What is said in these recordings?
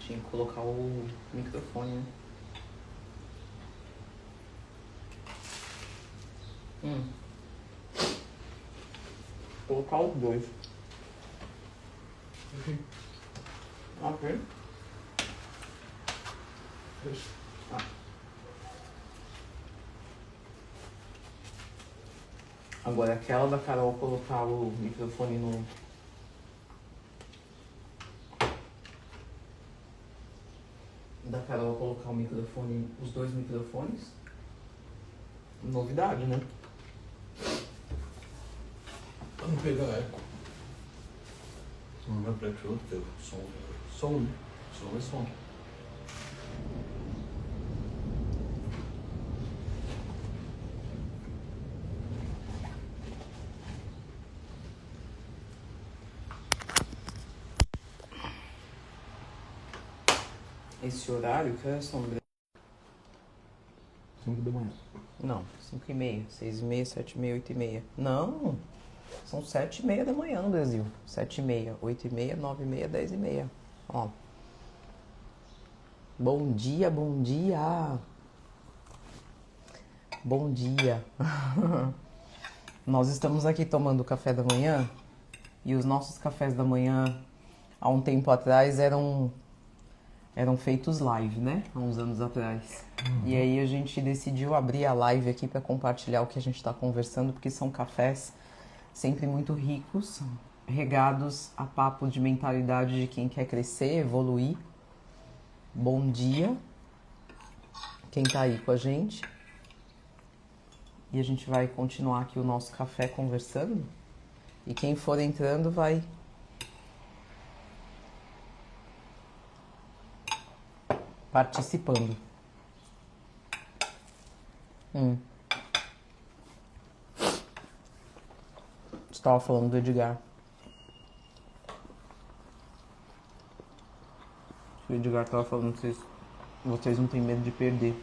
Tinha que colocar o microfone, né? Colocar os dois. Ok. Ah. Agora aquela da Carol colocar o microfone no... Da Carol colocar o microfone, os dois microfones. Novidade, né? Pra não pegar eco. Não vai pra outro teu som. Som, né? Som é som. Esse horário, que horas são? 5 da manhã. Não, 5h30, 6h30, 7h30, 8h30. Não, são 7h30 da manhã no Brasil. 7h30, 8h30, 9h30, 10h30. Ó. Bom dia, bom dia. Bom dia. Nós estamos aqui tomando café da manhã e os nossos cafés da manhã, há um tempo atrás, eram feitos live, né? Há uns anos atrás. E aí a gente decidiu abrir a live aqui para compartilhar o que a gente está conversando, porque são cafés sempre muito ricos, regados a papo de mentalidade de quem quer crescer, evoluir. Bom dia, quem tá aí com a gente. E a gente vai continuar aqui o nosso café conversando. E quem for entrando vai participando. Você estava falando do Edgar. O Edgar estava falando que vocês não têm medo de perder.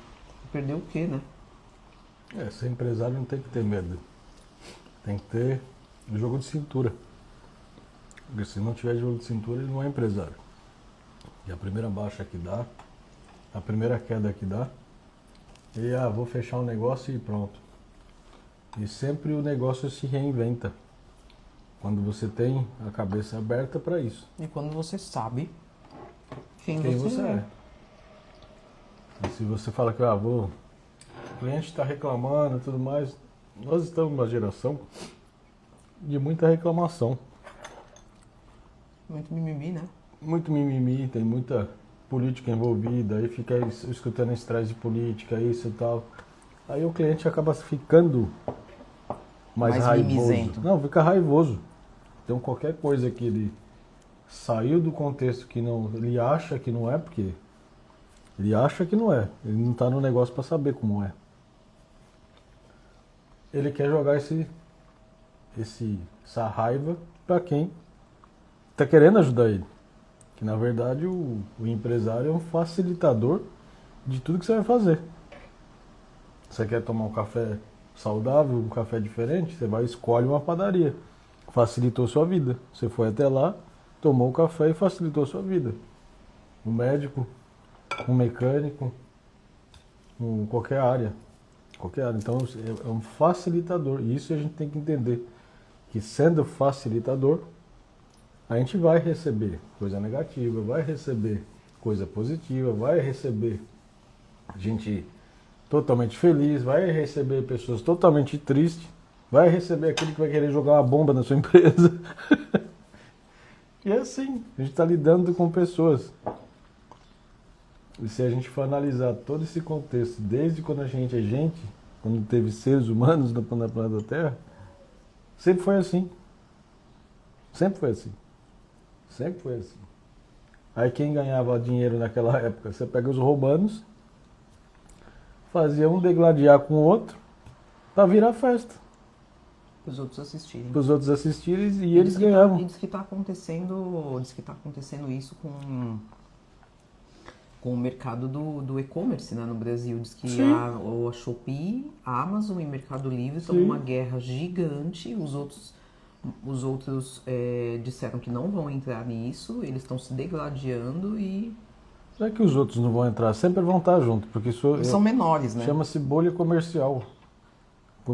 Perder o quê, né? Ser empresário não tem que ter medo. Tem que ter jogo de cintura. Porque se não tiver jogo de cintura, ele não é empresário. E a primeira baixa que dá, a primeira queda que dá, e vou fechar um negócio e pronto. E sempre o negócio se reinventa. Quando você tem a cabeça aberta para isso. E quando você sabe quem você é. E se você fala que o cliente está reclamando e tudo mais, nós estamos numa geração de muita reclamação. Muito mimimi, né? Muito mimimi, tem muita política envolvida, aí fica escutando estresse de política, isso e tal. Aí o cliente acaba ficando mais raivoso. Mimizento. Não, fica raivoso. Então qualquer coisa que ele saiu do contexto que não, ele acha que não é, porque ele acha que não é. Ele não está no negócio para saber como é. Ele quer jogar essa raiva para quem está querendo ajudar ele. Que na verdade o empresário é um facilitador de tudo que você vai fazer. Você quer tomar um café saudável, um café diferente, você vai e escolhe uma padaria. Facilitou sua vida. Você foi até lá, tomou o café e facilitou sua vida. Um médico, um mecânico, qualquer área. Então é um facilitador. E isso a gente tem que entender. Que sendo facilitador, a gente vai receber coisa negativa, vai receber coisa positiva, vai receber gente totalmente feliz, vai receber pessoas totalmente tristes, vai receber aquele que vai querer jogar uma bomba na sua empresa. E é assim, a gente está lidando com pessoas. E se a gente for analisar todo esse contexto, desde quando a gente é gente, quando teve seres humanos na planeta Terra, sempre foi assim. Sempre foi assim. Sempre foi assim. Aí quem ganhava dinheiro naquela época? Você pega os romanos, fazia um degladiar com o outro para virar festa. Para os outros assistirem. Para os outros assistirem e eles ganhavam. E diz que está acontecendo isso com o mercado do e-commerce, né, no Brasil. Diz que a Shopee, a Amazon e o Mercado Livre estão numa guerra gigante. Os outros disseram que não vão entrar nisso, eles estão se degladiando e Será que os outros não vão entrar? Sempre vão estar junto, porque isso São menores, né? chama-se bolha comercial.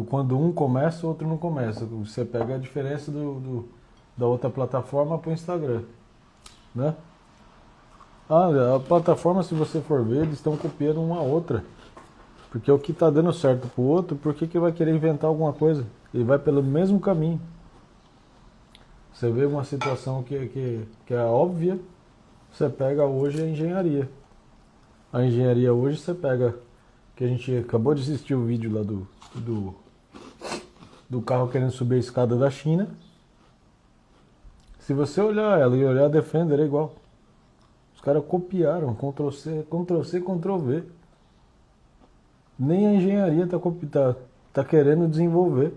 Quando um começa, o outro não começa. Você pega a diferença da outra plataforma para o Instagram, né? A plataforma, se você for ver, eles estão copiando uma a outra. Porque o que está dando certo para o outro, por que vai querer inventar alguma coisa? Ele vai pelo mesmo caminho. Você vê uma situação que é óbvia, você pega hoje a engenharia. A engenharia hoje você pega, que a gente acabou de assistir o vídeo lá do carro querendo subir a escada da China. Se você olhar ela e olhar a Defender, é igual. Os caras copiaram, Ctrl+C, Ctrl+C, Ctrl+V. Nem a engenharia tá querendo desenvolver.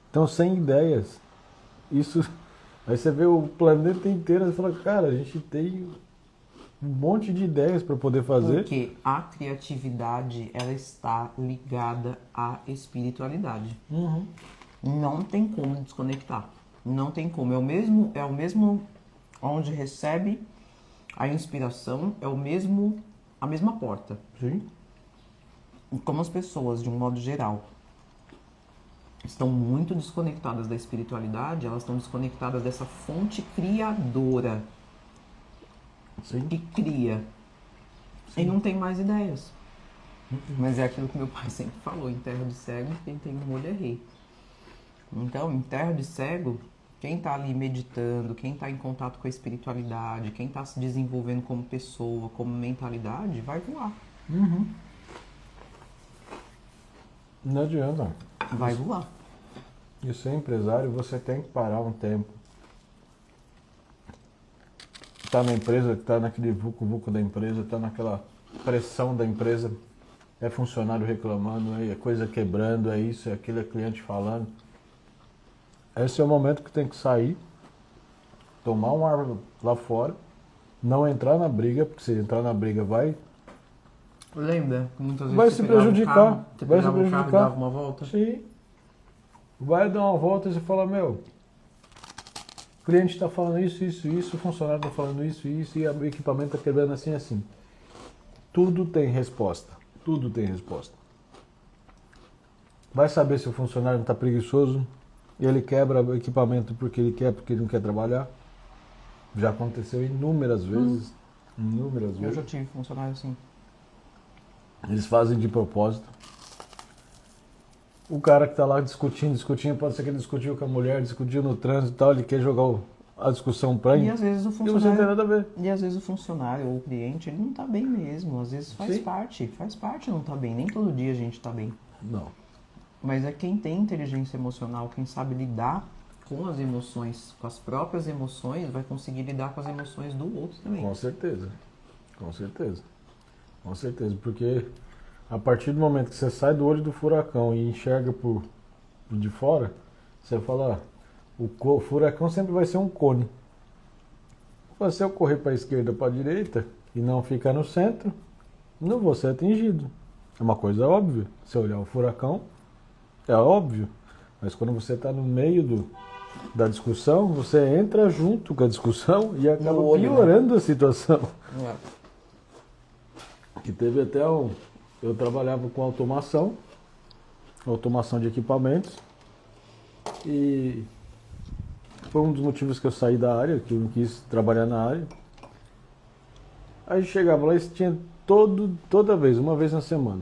Estão sem ideias. Isso, aí você vê o planeta inteiro e fala, cara, a gente tem um monte de ideias para poder fazer. Porque a criatividade, ela está ligada à espiritualidade. Uhum. Não tem como desconectar. Não tem como. É o mesmo onde recebe a inspiração, a mesma porta. Sim. E como as pessoas, de um modo geral, estão muito desconectadas da espiritualidade, elas estão desconectadas dessa fonte criadora. Sim. Que cria. Sim. E não tem mais ideias. Mas é aquilo que meu pai sempre falou, em terra de cego, quem tem um olho é rei. Então, em terra de cego, quem está ali meditando, quem está em contato com a espiritualidade, quem está se desenvolvendo como pessoa, como mentalidade, vai voar. Uhum. Não adianta. Vai voar. E ser empresário, você tem que parar um tempo. Tá na empresa, tá naquele vucu-vucu da empresa, tá naquela pressão da empresa, é funcionário reclamando, é coisa quebrando, é isso, é aquilo, é cliente falando. Esse é o momento que tem que sair, tomar um ar lá fora, não entrar na briga, porque se entrar na briga vai Lembra? Muitas vezes vai você se pegava prejudicar. você Vai se pegava um carro e prejudicar. dava uma volta? Sim. Vai dar uma volta e você fala, meu, o cliente está falando isso, o funcionário está falando isso, e o equipamento está quebrando assim, assim. Tudo tem resposta. Tudo tem resposta. Vai saber se o funcionário está preguiçoso, ele quebra o equipamento porque ele não quer trabalhar. Já aconteceu inúmeras vezes. Inúmeras Eu vezes. já tive funcionário assim. Eles fazem de propósito. O cara que está lá discutindo, pode ser que ele discutiu com a mulher, discutiu no trânsito e tal, ele quer jogar a discussão para E às vezes o e você não tem funcionário, nada a ver. e às vezes o funcionário ou o cliente, ele não tá bem mesmo. Às vezes faz Sim. parte não tá bem. Nem todo dia a gente tá bem. Não. Mas é quem tem inteligência emocional, quem sabe lidar com as emoções, com as próprias emoções, vai conseguir lidar com as emoções do outro também. Com certeza. Com certeza. Com certeza. Porque a partir do momento que você sai do olho do furacão e enxerga por de fora, você fala, o furacão sempre vai ser um cone. Se você correr para a esquerda ou para a direita e não ficar no centro, não vou ser atingido. É uma coisa óbvia. Se olhar o furacão, é óbvio. Mas quando você está no meio da discussão, você entra junto com a discussão e acaba olho, né? piorando a situação. É. Que teve até eu trabalhava com automação de equipamentos, e foi um dos motivos que eu saí da área, que eu não quis trabalhar na área. Aí chegava lá e tinha toda vez, uma vez na semana,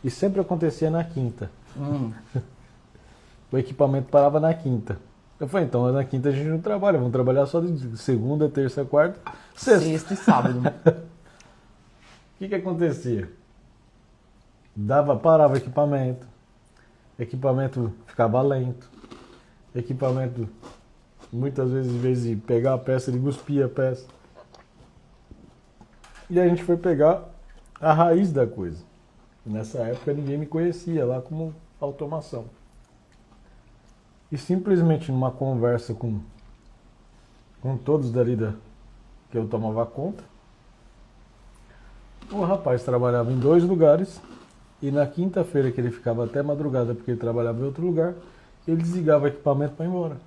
e sempre acontecia na quinta. O equipamento parava na quinta. Eu falei, então na quinta a gente não trabalha, vamos trabalhar só de segunda, terça, quarta, Sexta e sábado. O que acontecia? Parava o equipamento ficava lento, equipamento muitas vezes, em vez de pegar a peça, ele cuspia a peça. E a gente foi pegar a raiz da coisa. Nessa época ninguém me conhecia lá como automação. E simplesmente numa conversa com todos dali que eu tomava conta, o rapaz trabalhava em 2 lugares e na quinta-feira, que ele ficava até madrugada porque ele trabalhava em outro lugar, ele desligava o equipamento para ir embora.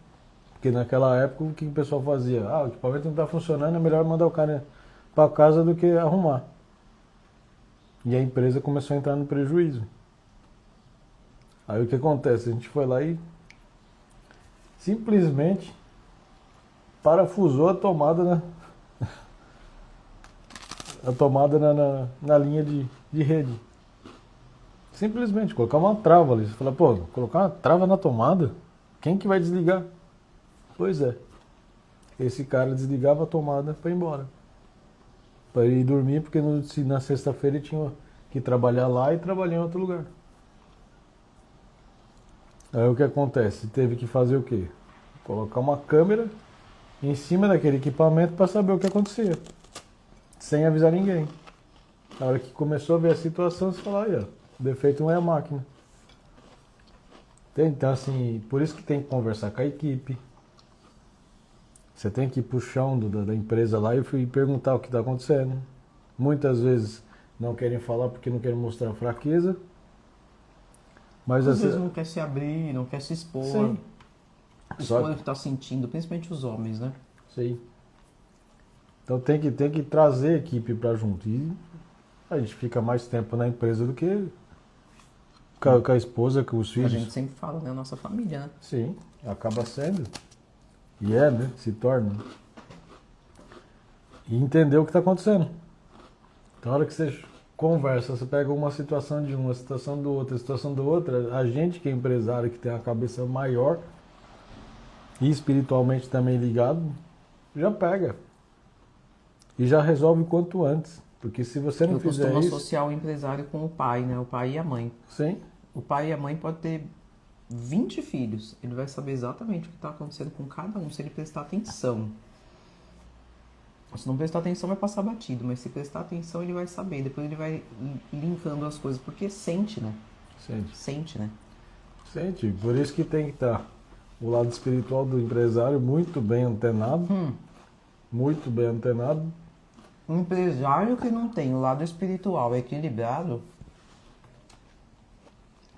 Porque naquela época o que o pessoal fazia? O equipamento não está funcionando, é melhor mandar o cara para casa do que arrumar. E a empresa começou a entrar no prejuízo. Aí o que acontece? A gente foi lá e simplesmente parafusou a tomada na linha de rede. Simplesmente, colocar uma trava ali. Você fala, pô, colocar uma trava na tomada? Quem que vai desligar? Pois é. Esse cara desligava a tomada para ir embora. Para ir dormir, porque na sexta-feira ele tinha que trabalhar lá e trabalhar em outro lugar. Aí o que acontece? Teve que fazer o quê? Colocar uma câmera em cima daquele equipamento para saber o que acontecia. Sem avisar ninguém. Na hora que começou a ver a situação, você falou, aí, ó, o defeito não é a máquina. Então, assim, por isso que tem que conversar com a equipe. Você tem que ir pro chão da empresa lá e perguntar o que está acontecendo. Muitas vezes não querem falar porque não querem mostrar fraqueza. Mas Às vezes não quer se abrir, não quer se expor. Sim. Expor o que está sentindo, principalmente os homens, né? Sim. Então tem que trazer a equipe para junto. E a gente fica mais tempo na empresa do que com a esposa, com os A filhos. gente sempre fala, né? Nossa família, né? Sim, acaba sendo. E né? Se torna. E entender o que está acontecendo. Então, na hora que você conversa, você pega uma situação de uma, situação do outro, a situação do outro, a gente que é empresário, que tem a cabeça maior e espiritualmente também ligado, já pega. E já resolve o quanto antes. Porque se você não Eu fizer costumo isso... associar o empresário com o pai, né? O pai e a mãe. Sim, O pai e a mãe podem ter 20 filhos. Ele vai saber exatamente o que está acontecendo com cada um se ele prestar atenção. Se não prestar atenção, vai passar batido. Mas se prestar atenção, ele vai saber. Depois ele vai linkando as coisas. Porque sente, né? sente. Sente, né? Sente. Por isso que tem que estar o lado espiritual do empresário muito bem antenado. Muito bem antenado. Um empresário que não tem o lado espiritual equilibrado...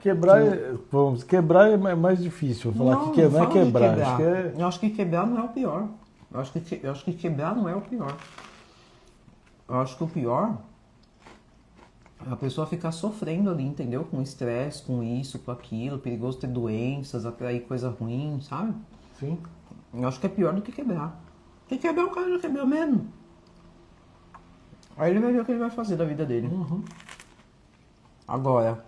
Quebrar é mais difícil. Vou falar que não é quebrar. Acho que é... Eu acho que quebrar não é o pior. Eu acho que quebrar não é o pior. Eu acho que o pior é a pessoa ficar sofrendo ali, entendeu? Com estresse, com isso, com aquilo, perigoso ter doenças, atrair coisa ruim, sabe? Sim. Eu acho que é pior do que quebrar. Porque quebrar o cara já quebrou mesmo. Aí ele vai ver o que ele vai fazer da vida dele. Agora,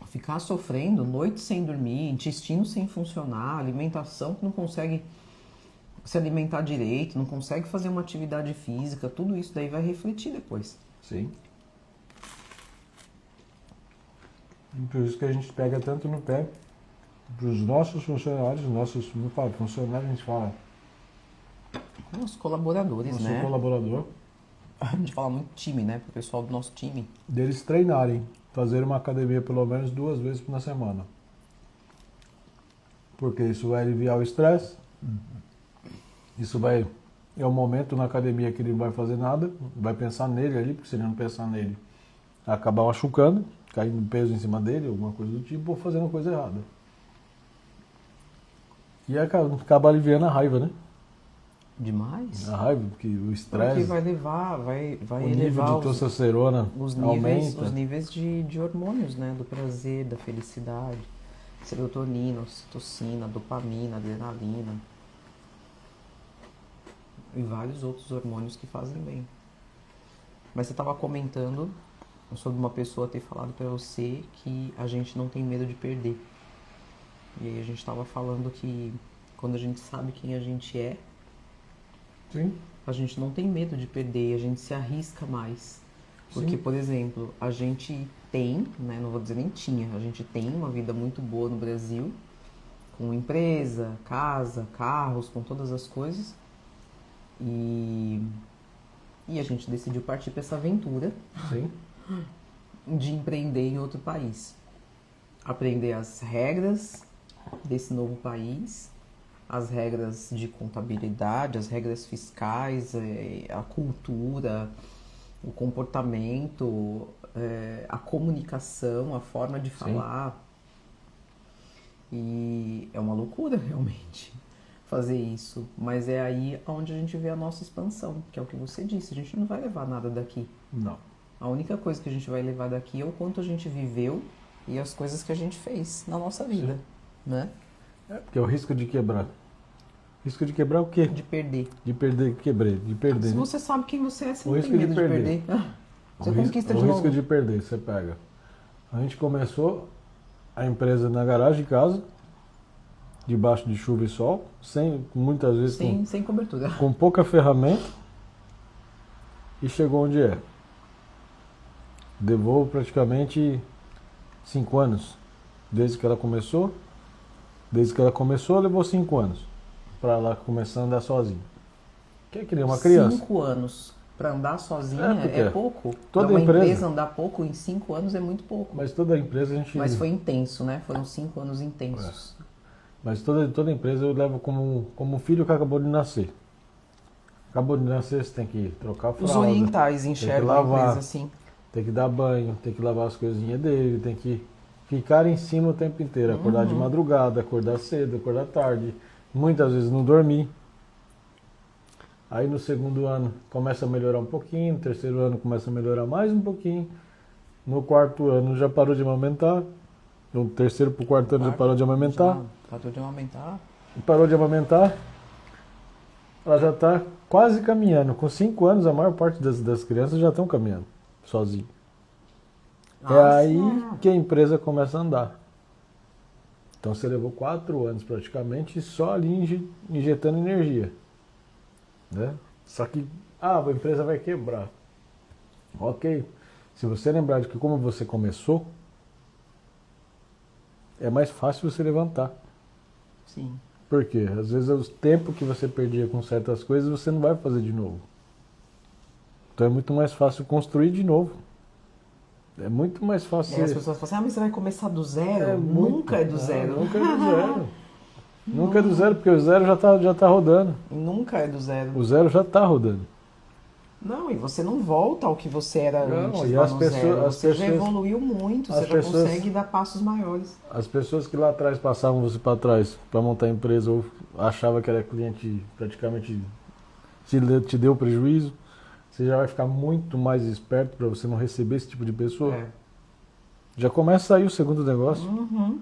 ficar sofrendo, noite sem dormir, intestino sem funcionar, alimentação que não consegue se alimentar direito, não consegue fazer uma atividade física, tudo isso daí vai refletir depois. Sim. E por isso que a gente pega tanto no pé para os nossos funcionários, não fala funcionários, a gente fala Os colaboradores, nosso né? colaborador, A gente fala muito time, né? Pro pessoal do nosso time. deles treinarem, fazer uma academia pelo menos 2 vezes na semana. Porque isso vai aliviar o estresse, isso vai... É o momento na academia que ele não vai fazer nada, vai pensar nele ali, porque se ele não pensar nele, acabar machucando, caindo peso em cima dele, alguma coisa do tipo, ou fazendo coisa errada. E acaba aliviando a raiva, né? Demais. A raiva, porque o Porque estresse, vai levar, vai o nível elevar de testosterona aumenta. os níveis de hormônios, né? Do prazer, da felicidade. Serotonina, ocitocina, dopamina, adrenalina. E vários outros hormônios que fazem bem. Mas você estava comentando sobre uma pessoa ter falado para você que a gente não tem medo de perder. E aí a gente estava falando que quando a gente sabe quem a gente é, Sim, a gente não tem medo de perder, a gente se arrisca mais. Porque, sim. por exemplo, a gente tem, né, não vou dizer nem tinha, a gente tem uma vida muito boa no Brasil, com empresa, casa, carros, com todas as coisas. E a gente decidiu partir para essa aventura Sim. de empreender em outro país. Aprender as regras desse novo país, as regras de contabilidade, as regras fiscais, a cultura, o comportamento, a comunicação, a forma de falar. E é uma loucura, realmente. fazer isso, mas é aí onde a gente vê a nossa expansão, que é o que você disse, a gente não vai levar nada daqui. Não. A única coisa que a gente vai levar daqui é o quanto a gente viveu e as coisas que a gente fez na nossa vida, né? Porque é o risco de quebrar. Risco de quebrar o quê? De perder. De perder, de perder. Se né? você sabe quem você é, você O não risco tem de medo de perder. Você conquista de o novo. risco de perder, você pega. A gente começou a empresa na garagem de casa, debaixo de chuva e sol, sem, muitas vezes Sem cobertura. com pouca ferramenta, e chegou onde é. Levou praticamente 5 anos, desde que ela começou. Desde que ela começou, levou 5 anos para ela começar a andar sozinha. Quer criar uma criança? 5 anos para andar sozinha porque é pouco. toda Pra uma empresa- empresa andar pouco em 5 anos é muito pouco. Mas toda empresa a gente. Mas foi intenso, né? Foram 5 anos intensos. Mas toda empresa eu levo como um filho que acabou de nascer. Acabou de nascer, você tem que trocar a fralda. Os orientais enxergam a lavar. empresa assim. Tem que dar banho, tem que lavar as coisinhas dele, tem que ficar em cima o tempo inteiro. Acordar de madrugada, acordar cedo, acordar tarde. Muitas vezes não dormir. Aí no segundo ano começa a melhorar um pouquinho, no terceiro ano começa a melhorar mais um pouquinho. No quarto ano já parou de amamentar. Do terceiro para o quarto ano já parou de amamentar. Parou de aumentar. Parou de amamentar. Ela já está quase caminhando. Com 5 anos, a maior parte das crianças já estão caminhando sozinho. É aí que a empresa começa a andar. Então você levou 4 anos praticamente só ali injetando energia. Né? Só que a empresa vai quebrar. Ok. Se você lembrar de que como você começou, é mais fácil você levantar. Sim. Por quê? Às vezes o tempo que você perdia com certas coisas você não vai fazer de novo. Então é muito mais fácil construir de novo. É muito mais fácil. E as pessoas falam assim, mas você vai começar do zero? É Nunca é do zero. Nunca é do zero. Nunca é do zero, porque o zero já tá rodando. Nunca é do zero. O zero já tá rodando. Não, e você não volta ao que você era Não, antes e lá as no pessoas- zero. as Você já pessoas- evoluiu muito, as você já pessoas- consegue dar passos maiores. As pessoas que lá atrás passavam você para trás para montar a empresa ou achava que era cliente praticamente te deu prejuízo, você já vai ficar muito mais esperto para você não receber esse tipo de pessoa. É. Já começa aí o segundo negócio. Uhum.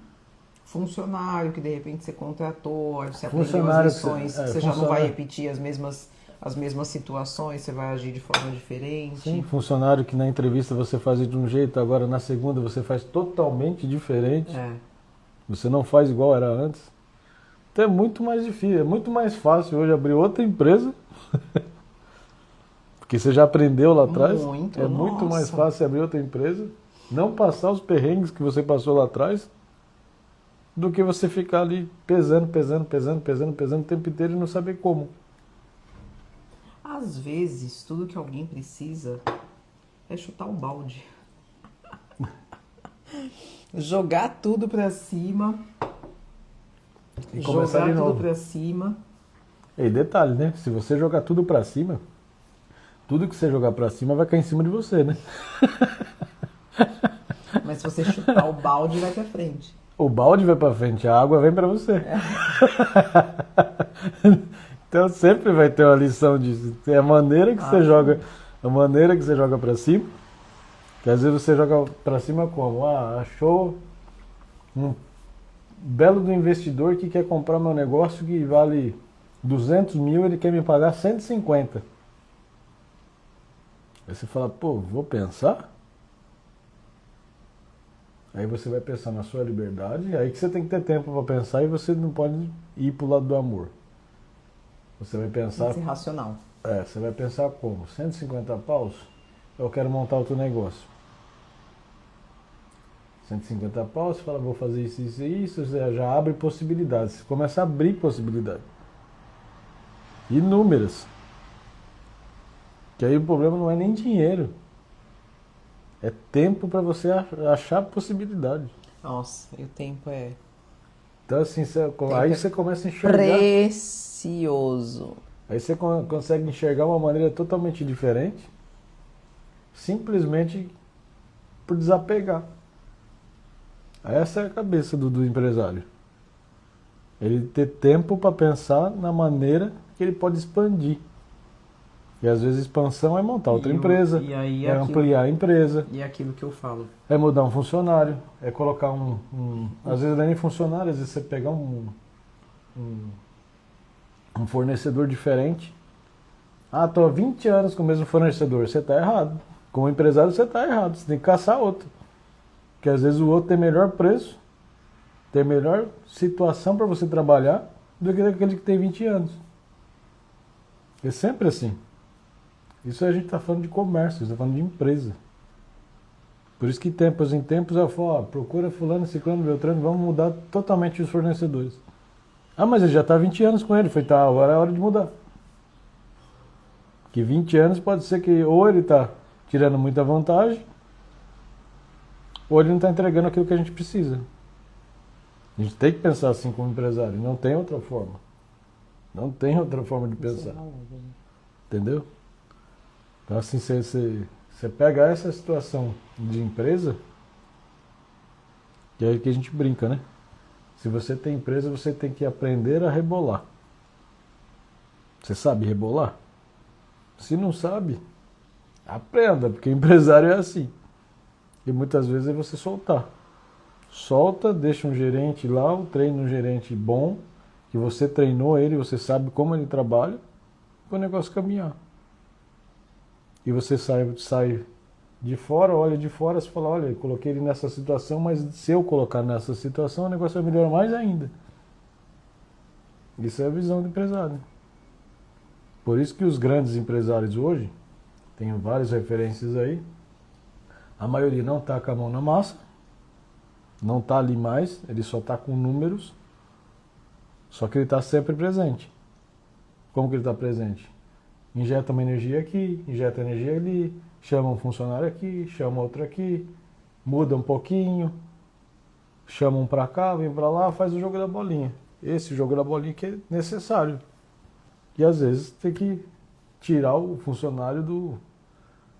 Funcionário que de repente você contratou, aí você aprendeu as Funcionário que lições, você- você já não vai funcionário- repetir as mesmas situações, você vai agir de forma diferente. Sim, funcionário que na entrevista você fazia de um jeito, agora na segunda você faz totalmente diferente. É. Você não faz igual era antes. Então é muito mais difícil, é muito mais fácil hoje abrir outra empresa. Porque você já aprendeu lá atrás. Muito, É muito mais nossa. fácil abrir outra empresa, não passar os perrengues que você passou lá atrás, do que você ficar ali pesando o tempo inteiro e não saber como. Às vezes, tudo que alguém precisa é chutar o balde. Jogar tudo pra cima. E começar Jogar de tudo novo. pra cima. E detalhe, né? Se você jogar tudo pra cima, tudo que você jogar pra cima vai cair em cima de você, né? Mas se você chutar o balde, vai pra frente. O balde vai pra frente, a água vem pra você. Então sempre vai ter uma lição disso. É a maneira que você joga, a maneira que você joga para cima. Que às vezes você joga para cima como? Achou um belo do investidor que quer comprar meu negócio que vale 200 mil, ele quer me pagar 150. Aí você fala, pô, vou pensar. Aí você vai pensar na sua liberdade, aí que você tem que ter tempo para pensar e você não pode ir pro lado do amor. Você vai pensar, Tem que ser racional. você vai pensar como? 150 paus? Eu quero montar outro negócio. 150 paus, você fala, vou fazer isso, isso e isso, você já abre possibilidades. Você começa a abrir possibilidades. Inúmeras. Que aí o problema não é nem dinheiro. É tempo para você achar possibilidade. Nossa, e o tempo é Então assim, aí você começa a enxergar. precioso. Aí você consegue enxergar uma maneira totalmente diferente, simplesmente por desapegar. Essa é a cabeça do empresário. Ele ter tempo para pensar na maneira que ele pode expandir. E às vezes expansão é montar outra empresa, e aí é ampliar a empresa, E é aquilo que eu falo. é mudar um funcionário, é colocar às vezes não é nem funcionário, às vezes você pegar um fornecedor diferente. Ah, estou há 20 anos com o mesmo fornecedor, você está errado. Como empresário você está errado, você tem que caçar outro. Porque às vezes o outro tem melhor preço, tem melhor situação para você trabalhar do que aquele que tem 20 anos. É sempre assim. Isso a gente está falando de comércio, está falando de empresa. Por isso que tempos em tempos eu falo, procura fulano, ciclano, beltrano, vamos mudar totalmente os fornecedores. Ah, mas ele já está há 20 anos com ele. Foi, tá, agora é hora de mudar. Que 20 anos pode ser que ou ele está tirando muita vantagem, ou ele não está entregando aquilo que a gente precisa. A gente tem que pensar assim como empresário, não tem outra forma. Não tem outra forma de pensar. Entendeu? Então assim, você pega essa situação de empresa, que é aí que a gente brinca, né? Se você tem empresa, você tem que aprender a rebolar. Você sabe rebolar? Se não sabe, aprenda, porque empresário é assim. E muitas vezes é você soltar. Solta, deixa um gerente lá, treina um gerente bom, que você treinou ele, você sabe como ele trabalha, para o negócio caminhar. E você sai de fora, olha de fora, você fala, olha, eu coloquei ele nessa situação, mas se eu colocar nessa situação, o negócio vai melhorar mais ainda. Isso é a visão do empresário. Por isso que os grandes empresários hoje, tenho várias referências aí, a maioria não está com a mão na massa, não está ali mais, ele só está com números, só que ele está sempre presente. Como que ele está presente? Injeta uma energia aqui, injeta energia ali, chama um funcionário aqui, chama outro aqui, muda um pouquinho, chama um para cá, vem para lá, faz o jogo da bolinha. Esse jogo da bolinha que é necessário. E às vezes tem que tirar o funcionário do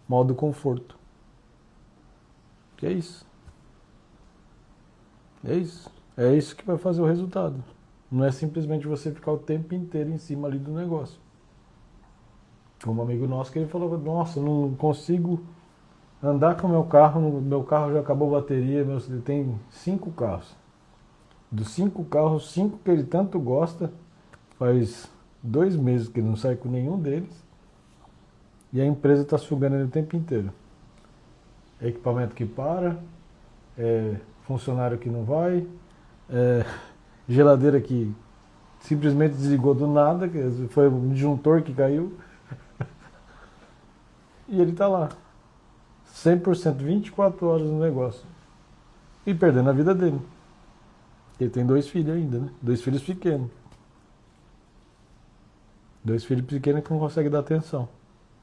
modo conforto. Que é isso. É isso. É isso que vai fazer o resultado. Não é simplesmente você ficar o tempo inteiro em cima ali do negócio. Como um amigo nosso que ele falou, nossa, não consigo andar com o meu carro já acabou a bateria, ele tem 5 carros. Dos 5 carros, 5 que ele tanto gosta, faz 2 meses que ele não sai com nenhum deles, e a empresa está sugando ele o tempo inteiro. É equipamento que para, funcionário que não vai, geladeira que simplesmente desligou do nada, que foi um disjuntor que caiu. E ele está lá, 100%, 24 horas no negócio. E perdendo a vida dele. Ele tem 2 filhos ainda, né? 2 filhos pequenos. 2 filhos pequenos que não conseguem dar atenção.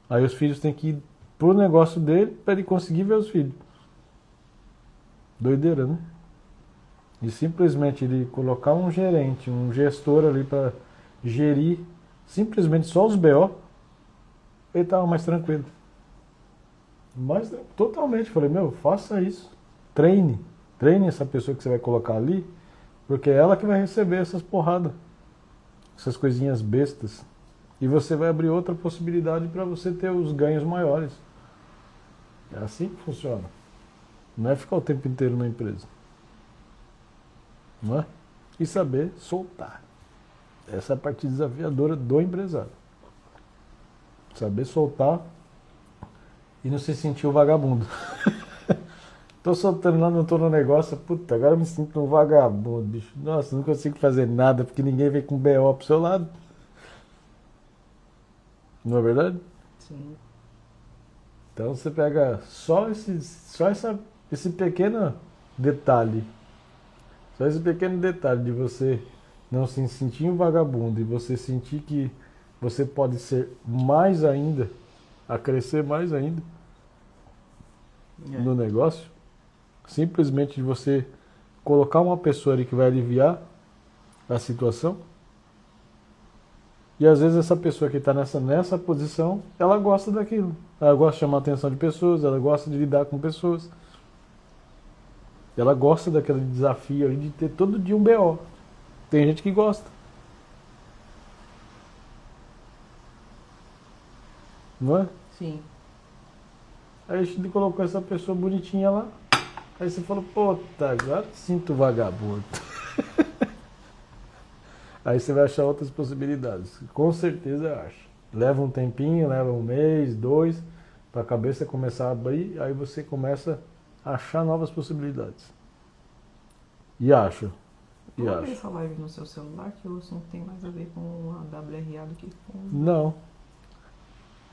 Aí os filhos têm que ir pro negócio dele para ele conseguir ver os filhos. Doideira, né? E simplesmente ele colocar um gerente, um gestor ali para gerir simplesmente só os BO, ele estava mais tranquilo. Mas totalmente, falei, faça isso. Treine essa pessoa que você vai colocar ali, porque é ela que vai receber essas porradas, essas coisinhas bestas. E você vai abrir outra possibilidade para você ter os ganhos maiores. É assim que funciona. Não é ficar o tempo inteiro na empresa. Não é? E saber soltar. Essa é a parte desafiadora do empresário. Saber soltar e não se sentir o vagabundo. Tô soltando lá, não tô no negócio, puta, agora eu me sinto um vagabundo, bicho. Nossa, não consigo fazer nada porque ninguém vem com BO pro seu lado. Não é verdade? Sim. Então você pega só esse pequeno detalhe. Só esse pequeno detalhe de você não se sentir um vagabundo e você sentir que você pode ser mais ainda, a crescer mais ainda no negócio, simplesmente de você colocar uma pessoa ali que vai aliviar a situação. E às vezes essa pessoa que está nessa posição, ela gosta daquilo. Ela gosta de chamar a atenção de pessoas, ela gosta de lidar com pessoas. Ela gosta daquele desafio ali de ter todo dia um BO. Tem gente que gosta. Não é? Sim. Aí a gente colocou essa pessoa bonitinha lá. Aí você falou, puta, agora sinto vagabundo. Aí você vai achar outras possibilidades. Com certeza acha. Leva um tempinho, leva um mês, 2, para a cabeça começar a abrir, aí você começa a achar novas possibilidades. E acha. E Vamos ver acha. essa live no seu celular, que o assunto tem mais a ver com a WRA do que com... Não.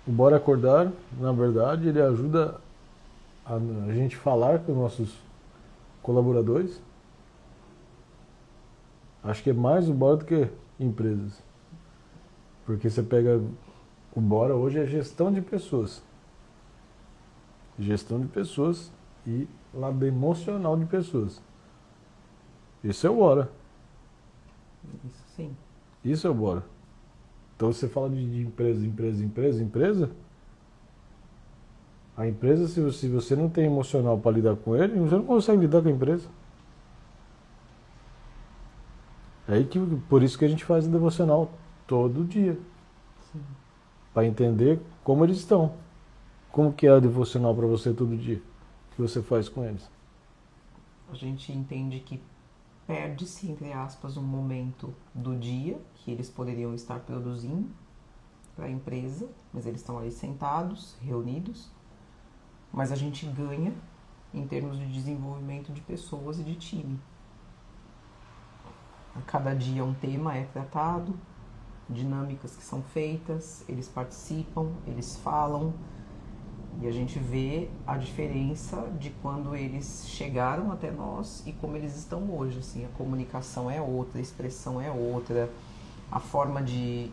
O Bora Acordar, na verdade, ele ajuda a gente falar com os nossos colaboradores. Acho que é mais o Bora do que empresas. Porque você pega o Bora hoje é gestão de pessoas. Gestão de pessoas e lado emocional de pessoas. Isso é o Bora. Isso sim. Isso é o Bora. Então você fala de empresa. A empresa, se você não tem emocional para lidar com ele, você não consegue lidar com a empresa. É aí que, por isso que a gente faz o devocional todo dia. Para entender como eles estão. Como que é a devocional para você todo dia? Que você faz com eles? A gente entende que perde-se, entre aspas, um momento do dia que eles poderiam estar produzindo para a empresa, mas eles estão ali sentados, reunidos, mas a gente ganha em termos de desenvolvimento de pessoas e de time. A cada dia um tema é tratado, dinâmicas que são feitas, eles participam, eles falam, e a gente vê a diferença de quando eles chegaram até nós e como eles estão hoje. Assim, a comunicação é outra, a expressão é outra, a forma de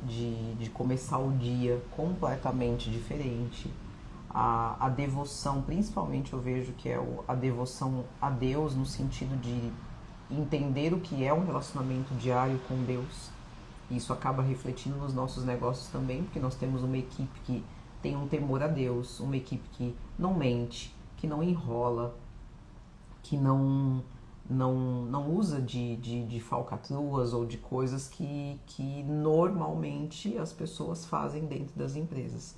começar o dia completamente diferente. A devoção, principalmente eu vejo que é a devoção a Deus no sentido de entender o que é um relacionamento diário com Deus. Isso acaba refletindo nos nossos negócios também, porque nós temos uma equipe que tem um temor a Deus, uma equipe que não mente, que não enrola, que não usa de falcatruas ou de coisas que normalmente as pessoas fazem dentro das empresas.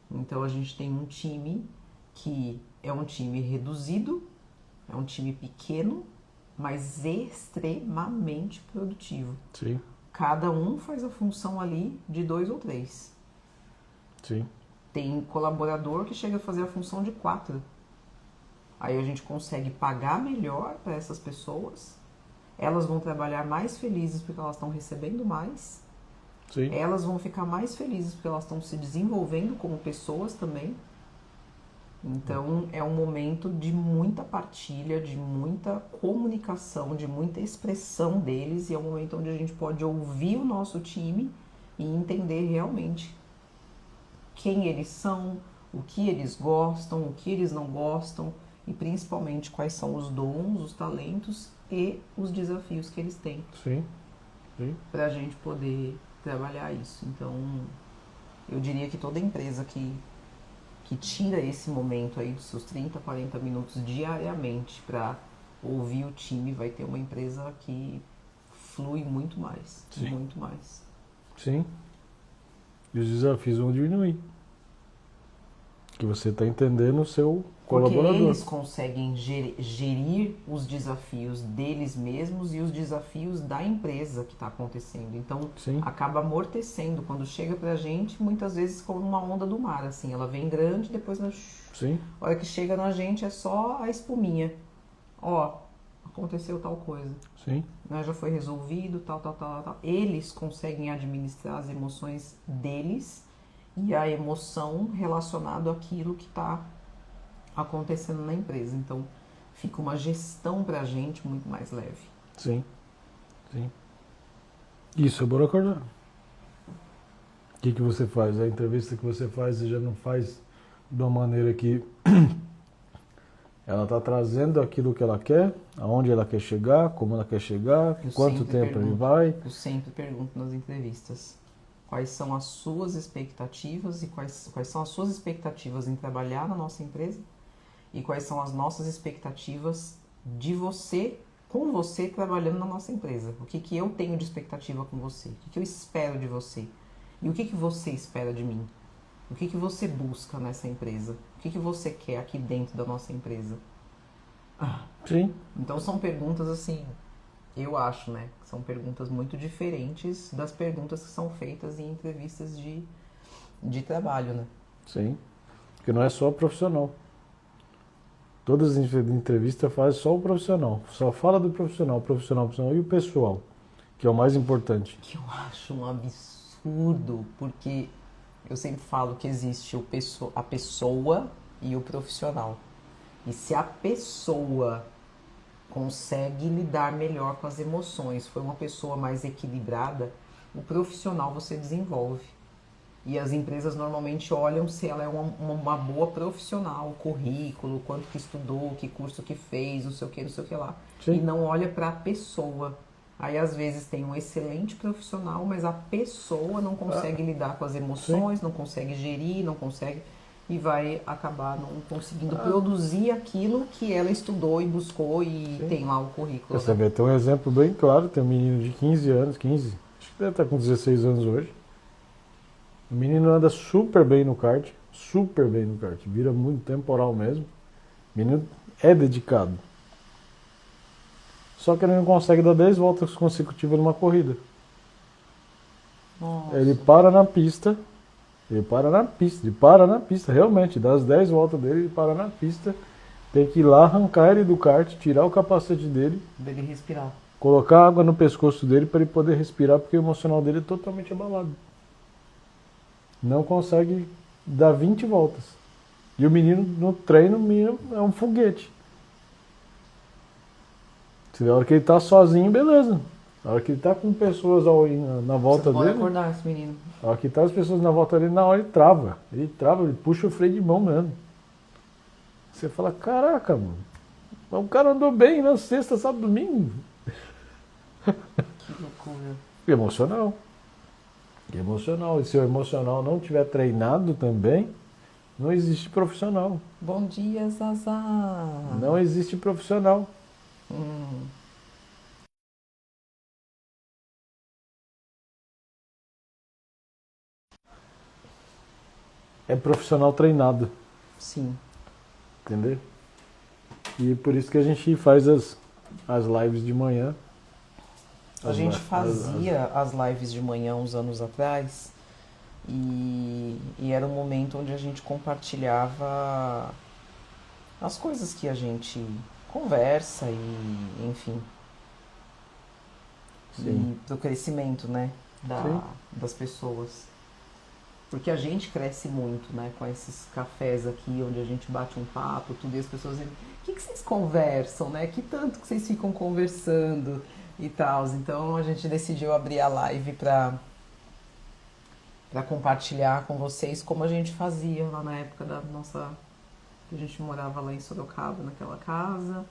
Então a gente tem um time que é um time reduzido, é um time pequeno, mas extremamente produtivo. Sim. Cada um faz a função ali de 2 ou 3. Sim. Tem colaborador que chega a fazer a função de 4. Aí a gente consegue pagar melhor para essas pessoas. Elas vão trabalhar mais felizes porque elas estão recebendo mais. Sim. Elas vão ficar mais felizes porque elas estão se desenvolvendo como pessoas também. Então é um momento de muita partilha, de muita comunicação, de muita expressão deles, e é um momento onde a gente pode ouvir o nosso time e entender realmente quem eles são, o que eles gostam, o que eles não gostam, e principalmente quais são os dons, os talentos e os desafios que eles têm. Sim. Sim. Para a gente poder trabalhar isso. Então eu diria que toda empresa que tira esse momento aí dos seus 30, 40 minutos diariamente para ouvir o time, vai ter uma empresa que flui muito mais. Sim. Muito mais. Sim. E os desafios vão diminuir. Que você está entendendo o seu colaborador. Porque eles conseguem gerir os desafios deles mesmos e os desafios da empresa que está acontecendo. Então, Sim. acaba amortecendo. Quando chega pra gente, muitas vezes como uma onda do mar, assim. Ela vem grande, depois ela... Sim. A hora que chega na gente é só a espuminha. Ó, aconteceu tal coisa. Sim. Né? Já foi resolvido, tal. Eles conseguem administrar as emoções deles e a emoção relacionada àquilo que está acontecendo na empresa. Então, fica uma gestão pra gente muito mais leve. Sim. Sim. Isso é Bora Acordar. O que você faz? A entrevista que você faz, você já não faz de uma maneira que ela está trazendo aquilo que ela quer, aonde ela quer chegar, como ela quer chegar, quanto tempo ele vai. Eu sempre pergunto nas entrevistas quais são as suas expectativas e quais são as suas expectativas em trabalhar na nossa empresa e quais são as nossas expectativas de você com você trabalhando na nossa empresa. O que que eu tenho de expectativa com você? O que que eu espero de você? E o que que você espera de mim? O que que você busca nessa empresa? O que que você quer aqui dentro da nossa empresa? Sim. Então são perguntas assim, eu acho, né? São perguntas muito diferentes das perguntas que são feitas em entrevistas de trabalho, né? Sim. Porque não é só profissional. Todas as entrevistas fazem só o profissional. Só fala do profissional, profissional e o pessoal, que é o mais importante. Que eu acho um absurdo, porque eu sempre falo que existe a pessoa e o profissional. E se a pessoa consegue lidar melhor com as emoções, for uma pessoa mais equilibrada, o profissional você desenvolve. E as empresas normalmente olham se ela é uma boa profissional, o currículo, quanto que estudou, que curso que fez, não sei o que lá. Sim. E não olha para a pessoa. Aí às vezes tem um excelente profissional, mas a pessoa não consegue lidar com as emoções, não consegue gerir, não consegue e vai acabar não conseguindo produzir aquilo que ela estudou e buscou e tem lá o currículo. Você vê, tem um exemplo bem claro, tem um menino de 15 anos, acho que deve estar com 16 anos hoje. O menino anda super bem no kart, vira muito temporal mesmo. O menino é dedicado. Só que ele não consegue dar 10 voltas consecutivas numa corrida. Nossa. Ele para na pista, realmente, dá as 10 voltas dele, ele para na pista, tem que ir lá arrancar ele do kart, tirar o capacete dele, Dele respirar. colocar água no pescoço dele para ele poder respirar, porque o emocional dele é totalmente abalado. Não consegue dar 20 voltas. E o menino, no treino, o menino é um foguete. A hora que ele tá sozinho, beleza. A hora que ele tá com pessoas na volta Você não pode dele, acordar esse menino. a hora que tá as pessoas na volta dele, na hora ele trava. Ele puxa o freio de mão mesmo. Você fala, caraca, mano. O cara andou bem na sexta, sábado, domingo. Que loucura. Emocional. E se o emocional não tiver treinado também, não existe profissional. Bom dia, Zazá. Não existe profissional. É profissional treinado, Sim. entendeu? E por isso que a gente faz as lives de manhã. A gente fazia as lives de manhã uns anos atrás e era um momento onde a gente compartilhava as coisas que a gente conversa e, enfim, Sim. e do crescimento, né, Sim. das pessoas. Porque a gente cresce muito, né, com esses cafés aqui, onde a gente bate um papo, tudo, e as pessoas dizem, o que vocês conversam, né? Que tanto que vocês ficam conversando e tal. Então a gente decidiu abrir a live para compartilhar com vocês como a gente fazia lá na época da nossa... A gente morava lá em Sorocaba, naquela casa,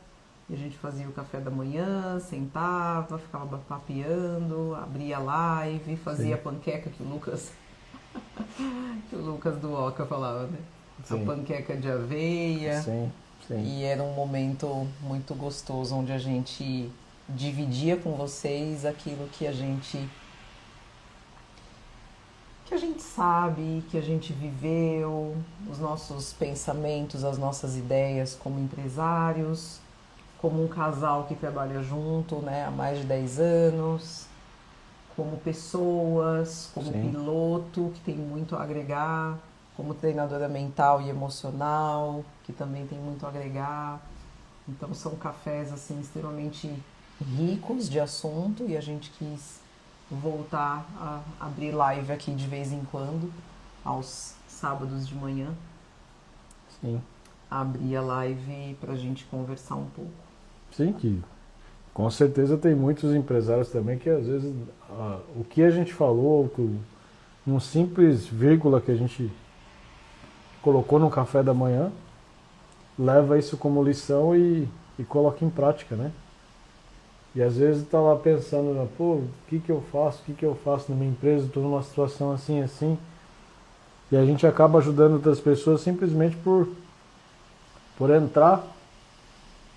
e a gente fazia o café da manhã, sentava, ficava papeando, abria a live, fazia a panqueca que o Lucas do Oca falava, né? Sim. A panqueca de aveia. Sim. E era um momento muito gostoso, onde a gente dividia com vocês aquilo que a gente sabe, que a gente viveu, os nossos pensamentos, as nossas ideias como empresários, como um casal que trabalha junto, né, há mais de 10 anos, como pessoas, como piloto, que tem muito a agregar, como treinadora mental e emocional, que também tem muito a agregar. Então são cafés assim extremamente ricos de assunto e a gente quis voltar a abrir live aqui de vez em quando, aos sábados de manhã. Sim. Abrir a live pra gente conversar um pouco. Sim, que com certeza tem muitos empresários também que às vezes o que a gente falou, um simples vírgula que a gente colocou no café da manhã, leva isso como lição e coloca em prática, né? E às vezes está lá pensando, pô, o que eu faço na minha empresa, estou numa situação assim, e a gente acaba ajudando outras pessoas simplesmente por entrar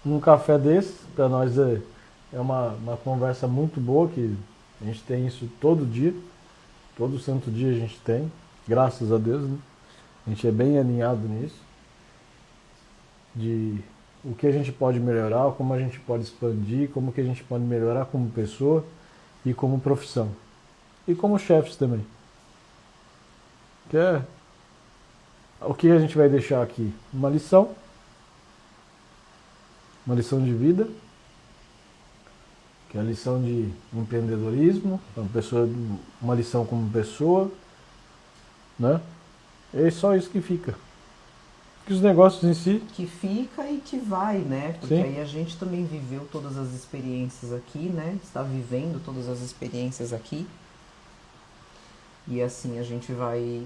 num café desse, para nós é uma conversa muito boa, que a gente tem isso todo dia, todo santo dia a gente tem, graças a Deus, né? A gente é bem alinhado nisso, de o que a gente pode melhorar, como a gente pode expandir, como que a gente pode melhorar como pessoa e como profissão. E como chefes também. Que é o que a gente vai deixar aqui? Uma lição de vida, que é a lição de empreendedorismo, uma lição como pessoa, né? É só isso que fica. Que os negócios em si... Que fica e que vai, né? Porque Sim. aí a gente também viveu todas as experiências aqui, né? Está vivendo todas as experiências aqui. E assim a gente vai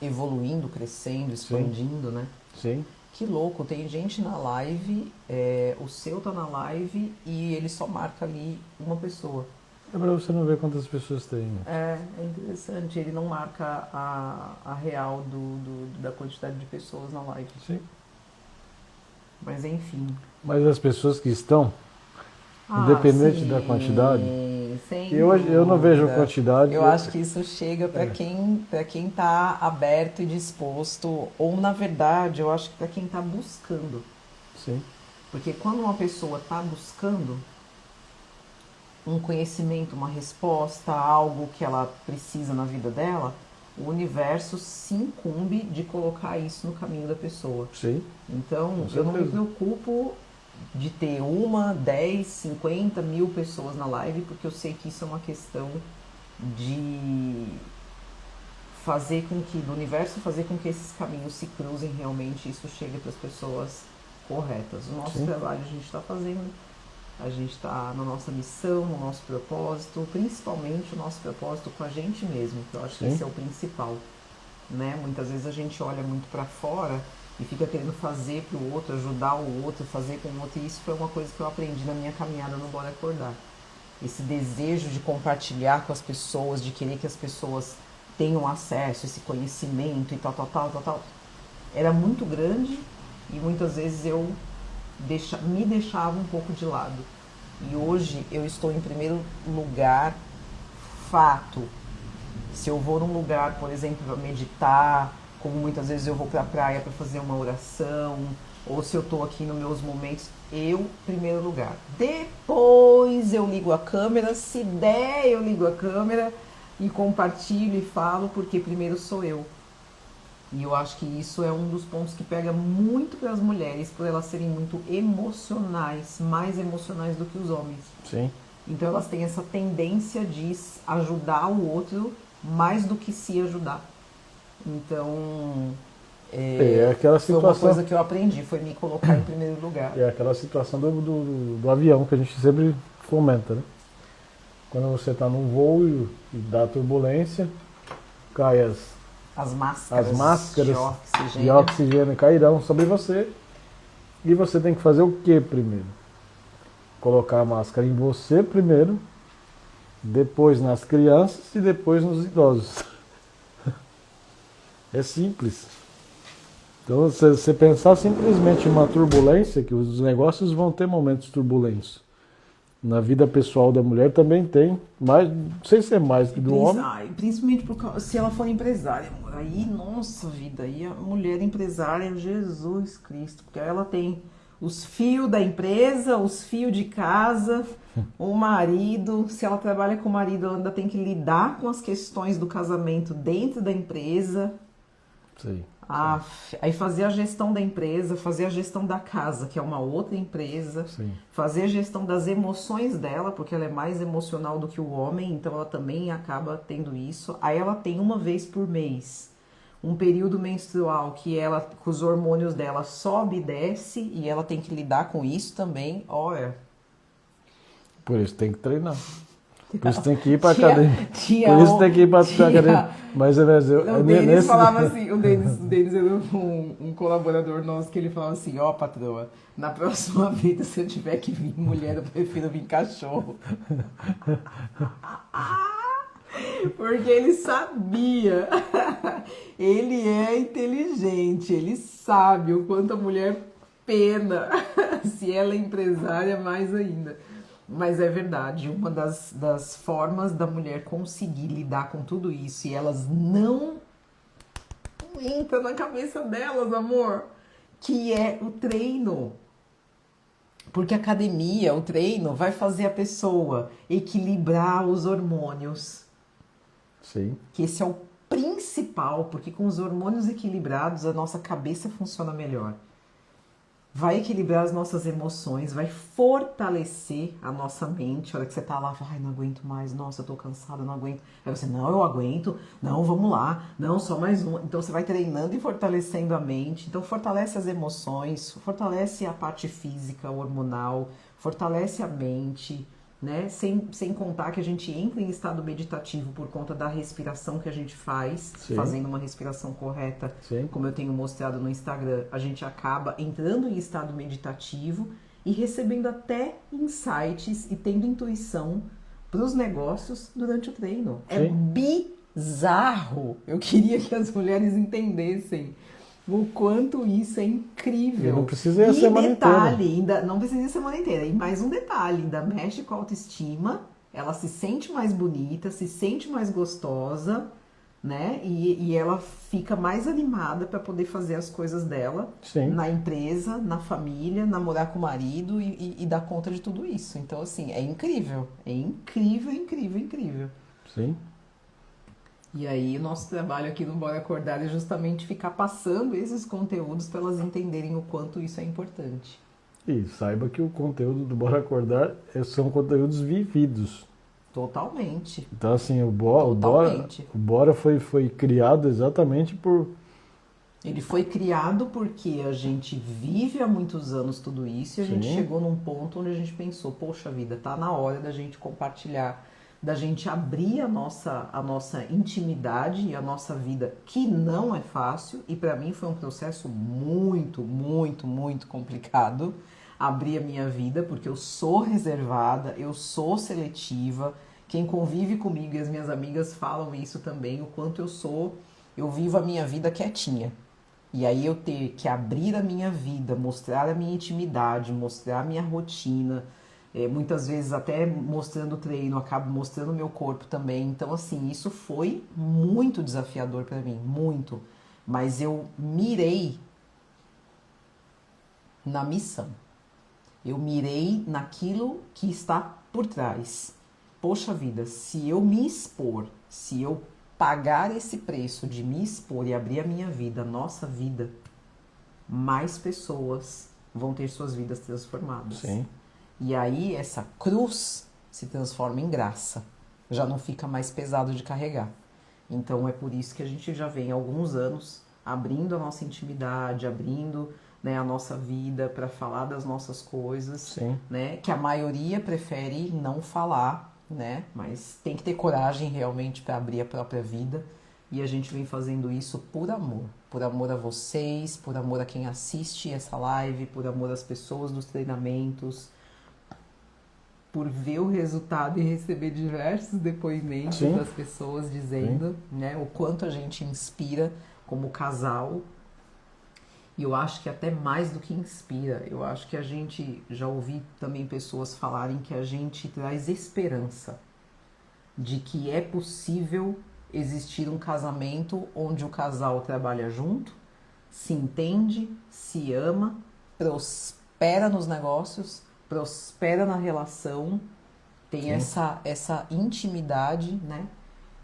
evoluindo, crescendo, expandindo, né? Sim. Que louco, tem gente na live, o seu tá na live e ele só marca ali uma pessoa. É pra você não ver quantas pessoas tem. Né? É interessante, ele não marca a real da quantidade de pessoas na live. Sim. Mas enfim. Mas as pessoas que estão, independente sim, da quantidade, sem eu não vejo dúvida. quantidade. Eu acho que isso chega para quem tá aberto e disposto, ou na verdade, eu acho que para quem tá buscando. Sim. Porque quando uma pessoa tá buscando um conhecimento, uma resposta, algo que ela precisa na vida dela, o universo se incumbe de colocar isso no caminho da pessoa. Sim. Então, eu não me preocupo de ter 1, 10, 50 mil pessoas na live, porque eu sei que isso é uma questão de fazer com que, do universo fazer com que esses caminhos se cruzem realmente e isso chegue para as pessoas corretas. O nosso trabalho a gente está fazendo, a gente está na nossa missão, no nosso propósito, principalmente o nosso propósito com a gente mesmo, que eu acho que esse é o principal, né? Muitas vezes a gente olha muito para fora e fica querendo fazer para o outro, ajudar o outro, fazer com o outro, e isso foi uma coisa que eu aprendi na minha caminhada no Bora Acordar. Esse desejo de compartilhar com as pessoas, de querer que as pessoas tenham acesso a esse conhecimento e tal, era muito grande e muitas vezes eu me deixava um pouco de lado. E hoje eu estou em primeiro lugar, fato. Se eu vou num lugar, por exemplo, para meditar, como muitas vezes eu vou para a praia para fazer uma oração, ou se eu estou aqui nos meus momentos, primeiro lugar. Depois eu ligo a câmera, se der eu ligo a câmera e compartilho e falo, porque primeiro sou eu. E eu acho que isso é um dos pontos que pega muito para as mulheres, por elas serem muito emocionais, mais emocionais do que os homens. Sim. Então elas têm essa tendência de ajudar o outro mais do que se ajudar. Então, aquela foi uma coisa que eu aprendi, foi me colocar em primeiro lugar. É aquela situação do avião que a gente sempre fomenta, né? Quando você está num voo e dá turbulência, cai as máscaras de oxigênio cairão sobre você e você tem que fazer o que primeiro? Colocar a máscara em você primeiro, depois nas crianças e depois nos idosos. É simples. Então, se você pensar simplesmente em uma turbulência, que os negócios vão ter momentos turbulentos. Na vida pessoal da mulher também tem, mas não sei se é mais que do homem. Principalmente se ela for empresária. Aí, nossa vida, aí a mulher empresária, Jesus Cristo, porque ela tem os fios da empresa, os fios de casa, o marido. Se ela trabalha com o marido, ela ainda tem que lidar com as questões do casamento dentro da empresa. Sim. Aí fazer a gestão da empresa, fazer a gestão da casa, que é uma outra empresa, Sim. fazer a gestão das emoções dela, porque ela é mais emocional do que o homem, então ela também acaba tendo isso. Aí ela tem uma vez por mês um período menstrual que os hormônios dela sobe e desce e ela tem que lidar com isso também. Olha. Por isso tem que treinar. Por isso tem que ir para academia. Por isso tem que ir para academia. Mas o Denis falava assim, o Denis era um colaborador nosso que ele falava assim, patroa, na próxima vida se eu tiver que vir mulher, eu prefiro vir cachorro. Porque ele sabia. Ele é inteligente, ele sabe o quanto a mulher pena. Se ela é empresária, mais ainda. Mas é verdade, uma das formas da mulher conseguir lidar com tudo isso e elas não entram na cabeça delas, amor, que é o treino. Porque a academia, o treino, vai fazer a pessoa equilibrar os hormônios. Sim. Que esse é o principal, porque com os hormônios equilibrados a nossa cabeça funciona melhor. Vai equilibrar as nossas emoções, vai fortalecer a nossa mente. A hora que você tá lá, ai, não aguento mais, nossa, eu tô cansada, não aguento. Aí você, não, eu aguento, não, vamos lá, não, só mais uma. Então você vai treinando e fortalecendo a mente. Então fortalece as emoções, fortalece a parte física, hormonal, fortalece a mente, né? Sem contar que a gente entra em estado meditativo por conta da respiração que a gente faz, Sim. fazendo uma respiração correta, Sim. como eu tenho mostrado no Instagram, a gente acaba entrando em estado meditativo e recebendo até insights e tendo intuição para os negócios durante o treino. Sim. É bizarro! Eu queria que as mulheres entendessem o quanto isso é incrível. E não precisa ir a semana detalhe, inteira. ainda não precisa ir a semana inteira. E mais um detalhe, ainda mexe com a autoestima, ela se sente mais bonita, se sente mais gostosa, né? E ela fica mais animada para poder fazer as coisas dela. Sim. Na empresa, na família, namorar com o marido e dar conta de tudo isso. Então, assim, é incrível. É incrível, incrível, incrível. Sim. E aí o nosso trabalho aqui no Bora Acordar é justamente ficar passando esses conteúdos para elas entenderem o quanto isso é importante. E saiba que o conteúdo do Bora Acordar são conteúdos vividos. Totalmente. Então, assim, o Totalmente. Bora foi criado exatamente por... Ele foi criado porque a gente vive há muitos anos tudo isso e a gente Sim. chegou num ponto onde a gente pensou, poxa vida, tá na hora da gente compartilhar, da gente abrir a nossa intimidade e a nossa vida, que não é fácil, e para mim foi um processo muito, muito, muito complicado, abrir a minha vida, porque eu sou reservada, eu sou seletiva, quem convive comigo e as minhas amigas falam isso também, o quanto eu vivo a minha vida quietinha. E aí eu ter que abrir a minha vida, mostrar a minha intimidade, mostrar a minha rotina, muitas vezes até mostrando o treino, acabo mostrando o meu corpo também. Então, assim, isso foi muito desafiador para mim, muito. Mas eu mirei na missão. Eu mirei naquilo que está por trás. Poxa vida, se eu me expor, se eu pagar esse preço de me expor e abrir a minha vida, a nossa vida, mais pessoas vão ter suas vidas transformadas. Sim. E aí essa cruz se transforma em graça. Já não fica mais pesado de carregar. Então é por isso que a gente já vem há alguns anos abrindo a nossa intimidade, abrindo, né, a nossa vida para falar das nossas coisas, Sim. né, que a maioria prefere não falar, né, mas tem que ter coragem realmente para abrir a própria vida. E a gente vem fazendo isso por amor a vocês, por amor a quem assiste essa live, por amor às pessoas dos treinamentos, por ver o resultado e receber diversos depoimentos Sim. das pessoas dizendo, né, o quanto a gente inspira como casal. E eu acho que até mais do que inspira, eu acho que a gente, já ouvi também pessoas falarem que a gente traz esperança de que é possível existir um casamento onde o casal trabalha junto, se entende, se ama, prospera nos negócios, prospera na relação, tem essa intimidade, né?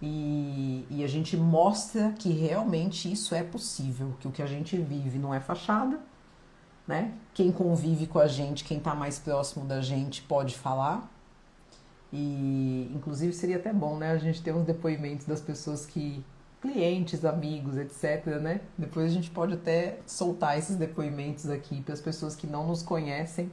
E a gente mostra que realmente isso é possível, que o que a gente vive não é fachada, né? Quem convive com a gente, quem está mais próximo da gente pode falar. E inclusive seria até bom, né, a gente ter uns depoimentos das pessoas que, clientes, amigos, etc, né? Depois a gente pode até soltar esses depoimentos aqui para as pessoas que não nos conhecem,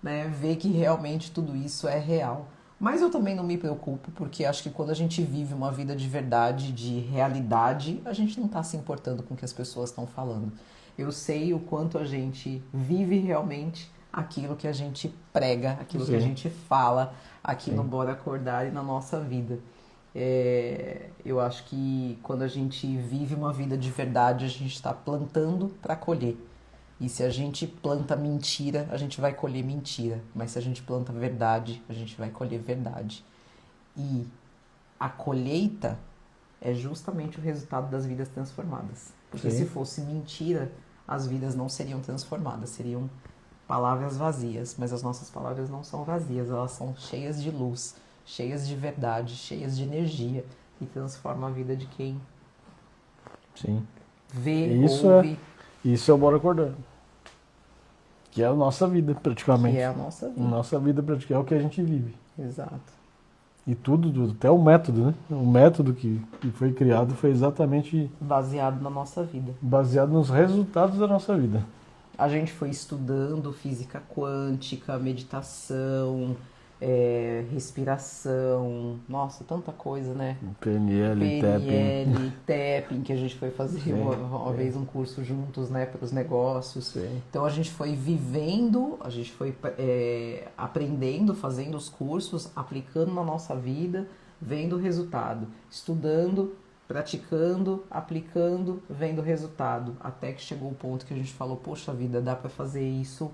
né, ver que realmente tudo isso é real. Mas eu também não me preocupo, porque acho que quando a gente vive uma vida de verdade, de realidade, a gente não está se importando com o que as pessoas estão falando. Eu sei o quanto a gente vive realmente aquilo que a gente prega, aquilo que a gente fala aqui no Bora Acordar e na nossa vida. Eu acho que quando a gente vive uma vida de verdade, a gente está plantando para colher. E se a gente planta mentira, a gente vai colher mentira. Mas se a gente planta verdade, a gente vai colher verdade. E a colheita é justamente o resultado das vidas transformadas. Porque Sim. se fosse mentira, as vidas não seriam transformadas, seriam palavras vazias. Mas as nossas palavras não são vazias, elas são cheias de luz, cheias de verdade, cheias de energia e transformam a vida de quem Sim. vê, Isso ouve, é o Bora Acordando. Que é a nossa vida, praticamente. que é a nossa vida. Nossa vida, praticamente, é o que a gente vive. Exato. E tudo, até o método, né? O método que foi criado foi exatamente Baseado na nossa vida. baseado nos resultados da nossa vida. A gente foi estudando física quântica, meditação, respiração, nossa, tanta coisa, né? PNL, tapping. PNL, tapping, que a gente foi fazer Sim, uma sim. vez um curso juntos, né, para os negócios. Sim. Então a gente foi vivendo, a gente foi aprendendo, fazendo os cursos, aplicando na nossa vida, vendo o resultado, estudando, praticando, aplicando, vendo o resultado, até que chegou o ponto que a gente falou, poxa vida, dá para fazer isso,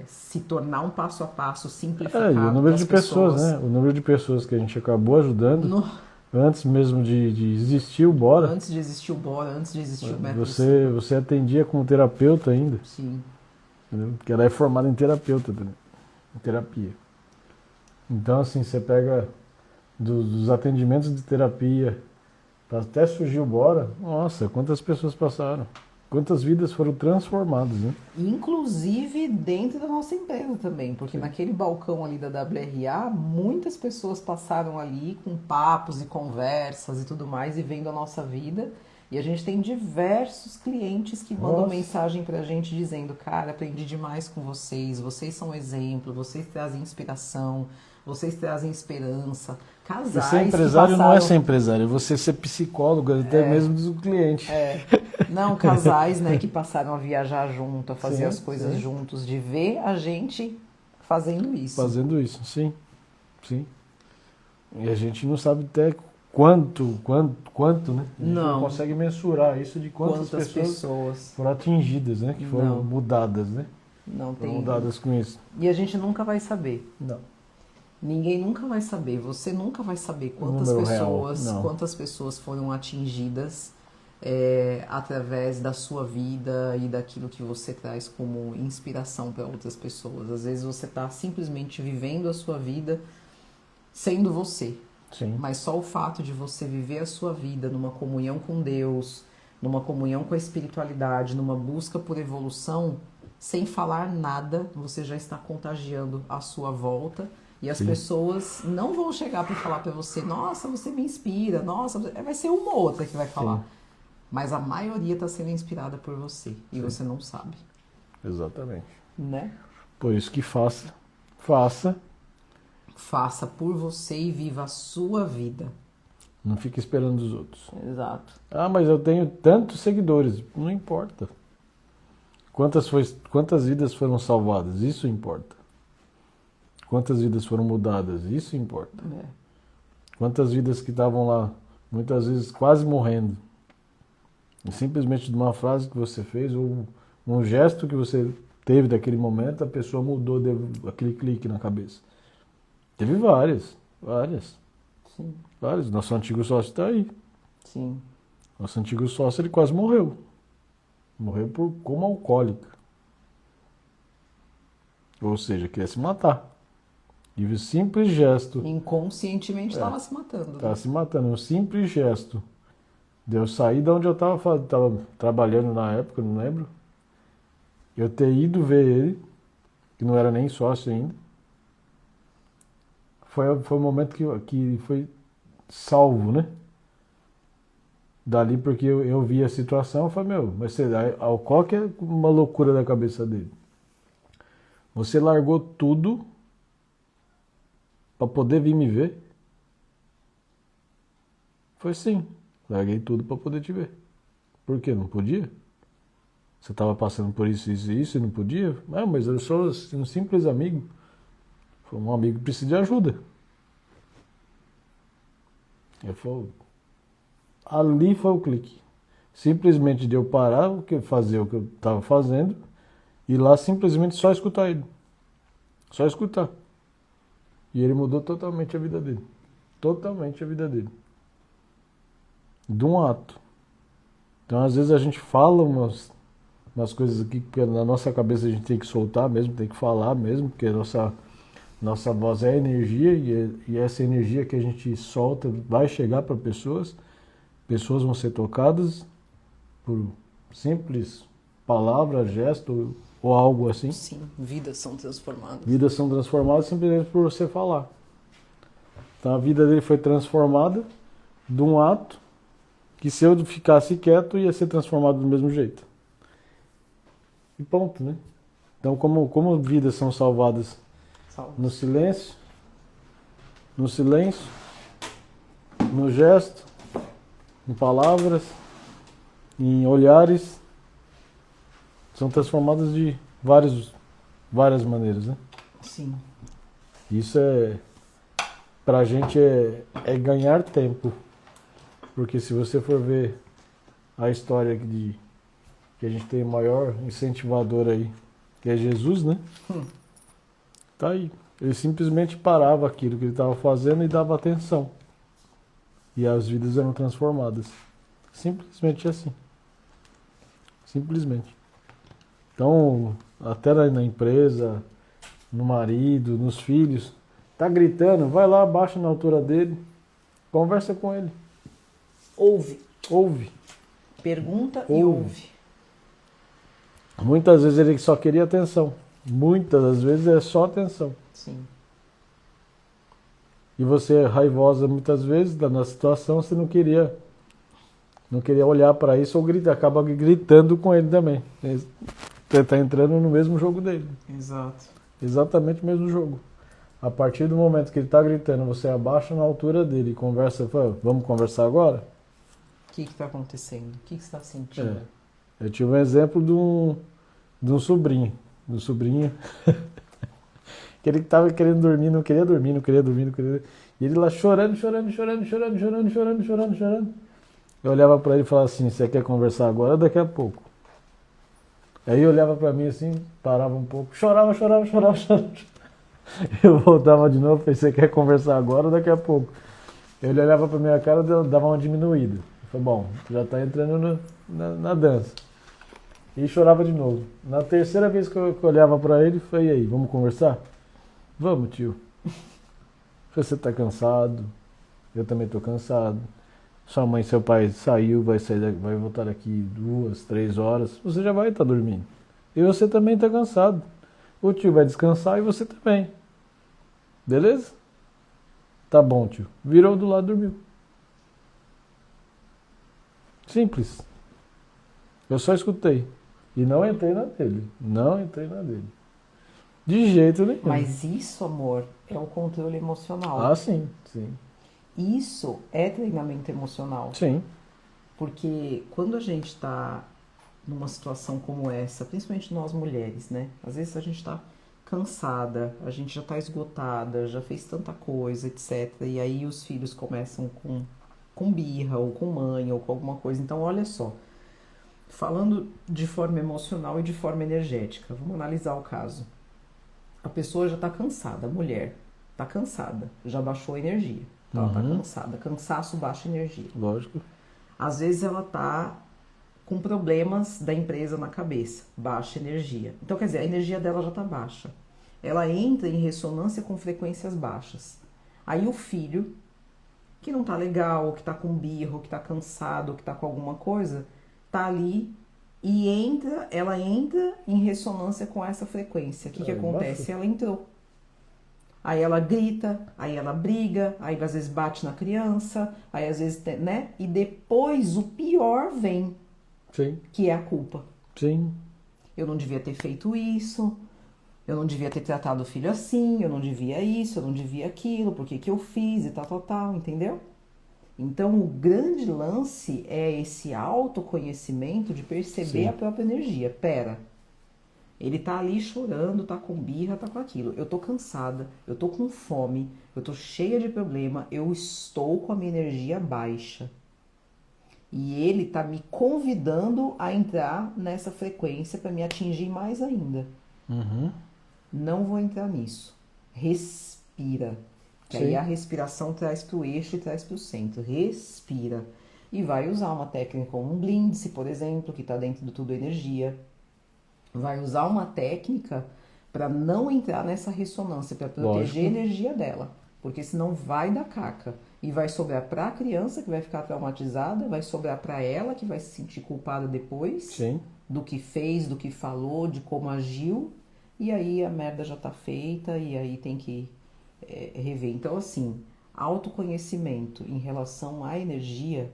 se tornar um passo a passo simplificado E o número pras de pessoas, né? O número de pessoas que a gente acabou ajudando, antes mesmo de existir o Bora, Antes de existir o Bora, antes de existir o método. você atendia como terapeuta ainda, Sim. entendeu? Porque ela é formada em terapeuta também, em terapia. Então, assim, você pega dos atendimentos de terapia até surgir o Bora, nossa, quantas pessoas passaram. Quantas vidas foram transformadas, né? Inclusive dentro da nossa empresa também, porque naquele balcão ali da WRA, muitas pessoas passaram ali com papos e conversas e tudo mais e vendo a nossa vida. E a gente tem diversos clientes que mandam Nossa. mensagem pra gente dizendo, cara, aprendi demais com vocês são exemplo, vocês trazem inspiração, vocês trazem esperança. Você Casais ser que empresário não é passaram... ser empresário, é você ser psicólogo, até mesmo do cliente. Não, casais, né, que passaram a viajar junto, a fazer Sim, as coisas sim. juntos, de ver a gente fazendo isso. Fazendo isso, sim. Sim. E a gente não sabe até quanto, né? A gente não consegue mensurar isso de quantas pessoas foram atingidas, né? Que foram mudadas, né? Não Foram tem. mudadas com isso. E a gente nunca vai saber. Não. Ninguém nunca vai saber. Você nunca vai saber quantas pessoas foram atingidas através da sua vida e daquilo que você traz como inspiração para outras pessoas. Às vezes você está simplesmente vivendo a sua vida sendo você. Sim. Mas só o fato de você viver a sua vida numa comunhão com Deus, numa comunhão com a espiritualidade, numa busca por evolução, sem falar nada, você já está contagiando a sua volta. E as pessoas não vão chegar para falar para você, nossa, você me inspira, nossa, vai ser uma ou outra que vai falar. Sim. Mas a maioria está sendo inspirada por você e você não sabe. Exatamente. Né? Por isso que faça. Faça por você e viva a sua vida. Não fique esperando os outros. Exato. Ah, mas eu tenho tantos seguidores. Não importa. Quantas vidas foram salvadas? Isso importa. Quantas vidas foram mudadas? Isso importa. Quantas vidas que estavam lá, muitas vezes quase morrendo. E simplesmente de uma frase que você fez ou um gesto que você teve daquele momento, a pessoa mudou, deu aquele clique na cabeça. Teve várias. Sim. Várias. Nosso antigo sócio está aí. Sim. Nosso antigo sócio, ele quase morreu. Morreu como alcoólico. Ou seja, queria se matar. E o simples gesto... Inconscientemente estava se matando. Estava se matando. Um simples gesto de eu sair de onde eu estava trabalhando na época, não lembro. Eu ter ido ver ele, que não era nem sócio ainda. Foi o momento que foi salvo, né? Dali, porque eu vi a situação, eu falei, mas qual que é uma loucura da cabeça dele? Você largou tudo para poder vir me ver? Foi sim, larguei tudo para poder te ver. Por quê? Não podia? Você estava passando por isso e não podia? Não, mas eu sou um simples amigo. Foi um amigo que precisa de ajuda. Eu falei, ali foi o clique. simplesmente de eu parar fazer o que eu estava fazendo e lá simplesmente só escutar ele. Só escutar. E ele mudou totalmente a vida dele. Totalmente a vida dele. De um ato. Então, às vezes a gente fala umas coisas aqui que na nossa cabeça a gente tem que soltar mesmo, tem que falar mesmo, porque a nossa voz é energia e essa energia que a gente solta vai chegar para pessoas. Pessoas vão ser tocadas por simples palavra, gesto ou algo assim. Sim, vidas são transformadas. Vidas são transformadas simplesmente por você falar. Então a vida dele foi transformada de um ato que se eu ficasse quieto ia ser transformado do mesmo jeito. E ponto, né? Então como vidas são salvadas no silêncio, no gesto, em palavras, em olhares, são transformadas de várias maneiras, né? Sim. Isso pra gente é ganhar tempo. Porque se você for ver a história que a gente tem o maior incentivador aí, que é Jesus, né? Tá aí. Ele simplesmente parava aquilo que ele estava fazendo e dava atenção. E as vidas eram transformadas. Simplesmente assim. Simplesmente. Então, até na empresa, no marido, nos filhos, tá gritando, vai lá, abaixa na altura dele, conversa com ele. Ouve. Pergunta e ouve. Muitas vezes ele só queria atenção. Muitas das vezes é só atenção. Sim. E você é raivosa muitas vezes na situação, você não queria olhar para isso ou acaba gritando com ele também. Você está entrando no mesmo jogo dele. Exato. Exatamente o mesmo jogo. A partir do momento que ele está gritando, você abaixa na altura dele e conversa, fala, vamos conversar agora? O que está acontecendo? O que você está sentindo? Eu tive um exemplo de um sobrinho. Do sobrinho. Que ele estava querendo dormir, não queria dormir. E ele lá chorando. Eu olhava para ele e falava assim, você quer conversar agora ou daqui a pouco? Aí eu olhava para mim assim, parava um pouco, chorava. Eu voltava de novo, falei, você quer conversar agora ou daqui a pouco? Ele olhava para minha cara e dava uma diminuída. Eu falei, bom, já está entrando na dança. E chorava de novo. Na terceira vez que eu olhava para ele, falei, e aí, vamos conversar? Vamos, tio. Você está cansado, eu também estou cansado. Sua mãe e seu pai saiu, vai voltar daqui 2, 3 horas. Você já vai estar dormindo. E você também está cansado. O tio vai descansar e você também. Beleza? Tá bom, tio. Virou do lado e dormiu. Simples. Eu só escutei. E não entrei na dele. De jeito nenhum. Mas isso, amor, é o controle emocional. Ah, sim. Isso é treinamento emocional. Sim. Porque quando a gente está numa situação como essa, principalmente nós mulheres, né? Às vezes a gente está cansada, a gente já está esgotada, já fez tanta coisa, etc. E aí os filhos começam com birra, ou com mãe, ou com alguma coisa. Então, olha só. Falando de forma emocional e de forma energética, vamos analisar o caso. A pessoa já está cansada, a mulher está cansada, já baixou a energia. Ela está cansada. Cansaço baixa energia. Lógico. Às vezes ela está com problemas da empresa na cabeça, baixa energia. Então, quer dizer, a energia dela já está baixa. Ela entra em ressonância com frequências baixas. Aí o filho, que não está legal, que está com birro, que está cansado, que está com alguma coisa, está ali e ela entra em ressonância com essa frequência. O que acontece? Ela entrou. Aí ela grita, aí ela briga, aí às vezes bate na criança, aí às vezes, né? E depois o pior vem, Sim. Que é a culpa. Sim. Eu não devia ter feito isso, eu não devia ter tratado o filho assim, eu não devia isso, eu não devia aquilo, por que eu fiz e tal, entendeu? Então o grande lance é esse autoconhecimento de perceber a própria energia. Pera, ele tá ali chorando, tá com birra, tá com aquilo. Eu tô cansada, eu tô com fome, eu tô cheia de problema, eu estou com a minha energia baixa. E ele tá me convidando a entrar nessa frequência para me atingir mais ainda. Uhum. Não vou entrar nisso. Respira. Que Sim. aí a respiração traz pro eixo e traz pro centro. Respira. E vai usar uma técnica como um Blindse, por exemplo, que está dentro do Tudo Energia. Vai usar uma técnica para não entrar nessa ressonância, para proteger a energia dela. Porque senão vai dar caca. E vai sobrar para a criança, que vai ficar traumatizada, vai sobrar para ela, que vai se sentir culpada depois. Sim. Do que fez, do que falou, de como agiu. E aí a merda já tá feita e aí tem que rever. Então, assim, autoconhecimento em relação à energia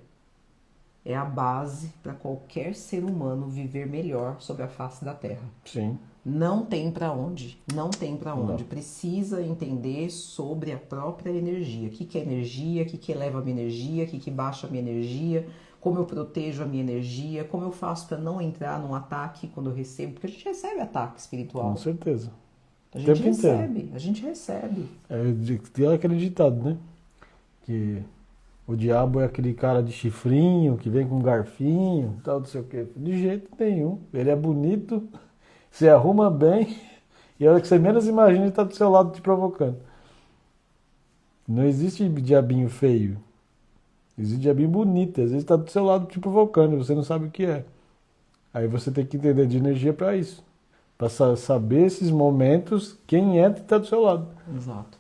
é a base para qualquer ser humano viver melhor sobre a face da Terra. Sim. Não tem para onde, não tem para onde. Não. Precisa entender sobre a própria energia. O que é energia, o que eleva a minha energia, o que baixa a minha energia, como eu protejo a minha energia, como eu faço para não entrar num ataque quando eu recebo, porque a gente recebe ataque espiritual. Com certeza. A gente recebe, a gente recebe. Tem aquele ditado, né? Que o diabo é aquele cara de chifrinho, que vem com garfinho, tal, não sei o quê. De jeito nenhum. Ele é bonito, se arruma bem, e a hora que você menos imagina, ele tá do seu lado te provocando. Não existe diabinho feio. Existe diabinho bonito. Às vezes tá do seu lado te provocando, e você não sabe o que é. Aí você tem que entender de energia para isso. Para saber esses momentos, quem é que tá do seu lado. Exato.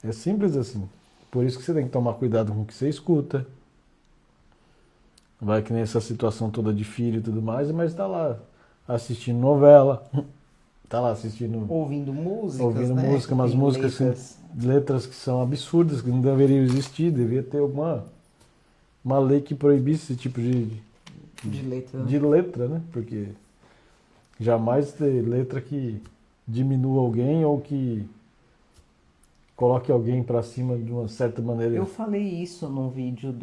É simples assim. Por isso que você tem que tomar cuidado com o que você escuta. Vai que nem essa situação toda de filho e tudo mais, mas tá lá assistindo novela, tá lá assistindo... Ouvindo músicas, ouvindo né? música, umas Tem músicas, letras que são absurdas, que não deveriam existir, devia ter uma lei que proibisse esse tipo de letra, né? de letra, né? Porque jamais ter letra que diminua alguém ou que coloque alguém pra cima de uma certa maneira. Eu falei isso num vídeo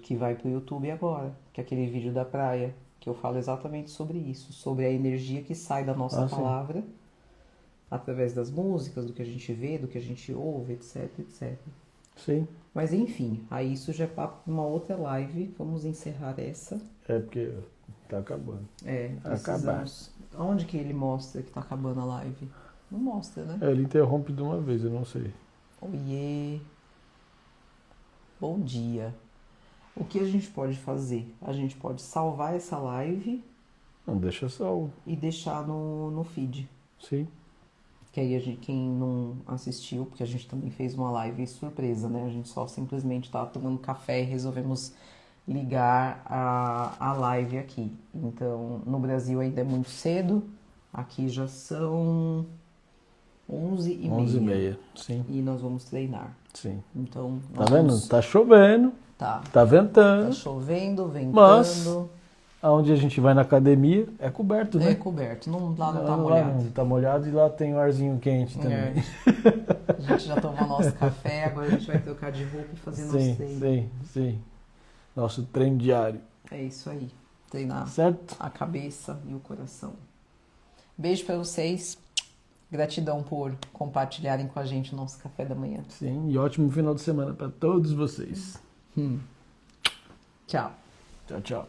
que vai pro YouTube agora, que é aquele vídeo da praia, que eu falo exatamente sobre isso, sobre a energia que sai da nossa palavra, através das músicas, do que a gente vê, do que a gente ouve, etc, etc. Sim. Mas enfim, aí isso já é papo pra uma outra live, vamos encerrar essa. É porque tá acabando. Precisamos. Onde que ele mostra que tá acabando a live? Não mostra, né? Ele interrompe de uma vez, eu não sei. Oiê! Bom dia! O que a gente pode fazer? A gente pode salvar essa live Não, deixa salvo. e deixar no feed. Sim. Que aí quem não assistiu, porque a gente também fez uma live surpresa, né? A gente só simplesmente tava tomando café e resolvemos ligar a live aqui. Então, no Brasil ainda é muito cedo. Aqui já são 11h30. 11h30, sim. E nós vamos treinar. Sim. Então, Tá vendo? Tá chovendo, tá ventando. Tá chovendo, ventando. Mas aonde a gente vai na academia é coberto, né? É coberto, lá não tá Lá molhado. não tá molhado e lá tem um arzinho quente também. A gente já tomou nosso café, agora a gente vai trocar de roupa e fazer nosso treino. Sim. Nosso treino diário. É isso aí. Treinar Certo? a cabeça e o coração. Beijo pra vocês. Gratidão por compartilharem com a gente o nosso café da manhã. Sim, e ótimo final de semana para todos vocês. Tchau. Tchau, tchau.